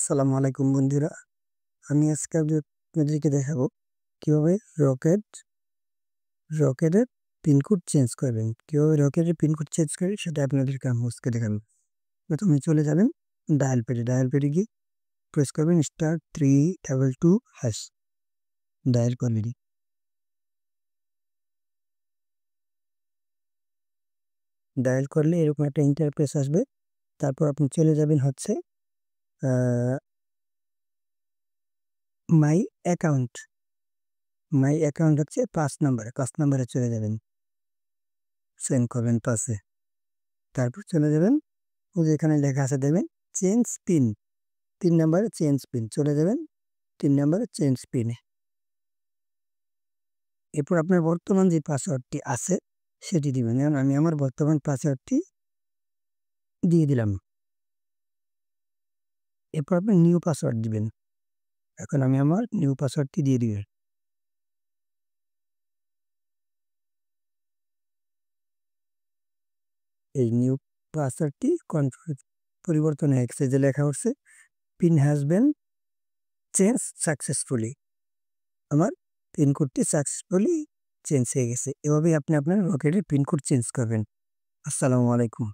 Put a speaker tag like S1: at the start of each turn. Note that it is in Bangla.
S1: আসসালামু আলাইকুম বন্ধুরা। আমি আজকে আপনাদেরকে দেখাবো কিভাবে রকেটের পিনকোড চেঞ্জ করবেন। কিভাবে রকেটের পিনকোড চেঞ্জ করেন সেটা আপনাদেরকে আমি আজকে দেখাবো। প্রথমে চলে যাবেন ডায়াল প্যাডে গিয়ে প্রেস করবেন *322# ডায়াল করবেন। ডায়াল করলে এরকম একটা ইন্টারফেস আসবে। তারপর আপনি চলে যাবেন হচ্ছে মাই অ্যাকাউন্ট। হচ্ছে 5 নম্বরে চলে যাবেন, সেন্ড করবেন পাশে। তারপর চলে যাবেন, ওই যে এখানে লেখা আছে দেখবেন চেঞ্জ পিন, 3 নম্বরে চেঞ্জ পিন চলে যাবেন, 3 নম্বরে চেঞ্জ পিনে। এরপর আপনার বর্তমান যে পাসওয়ার্ডটি আছে সেটি দিবেন। যেমন আমি আমার বর্তমান পাসওয়ার্ডটি দিয়ে দিলাম। এরপর আপনি নিউ পাসওয়ার্ড দিবেন। এখন আমি আমার নিউ পাসওয়ার্ডটি দিয়ে দিবেন। এই নিউ পাসওয়ার্ডটি পরিবর্তন হয়ে গেছে, যে লেখা হচ্ছে pin has been change successfully. আমার পিনকোডটি সাকসেসফুলি চেঞ্জ হয়ে গেছে। এভাবেই আপনি আপনার রকেটের পিনকোড চেঞ্জ করবেন। আসসালামু আলাইকুম।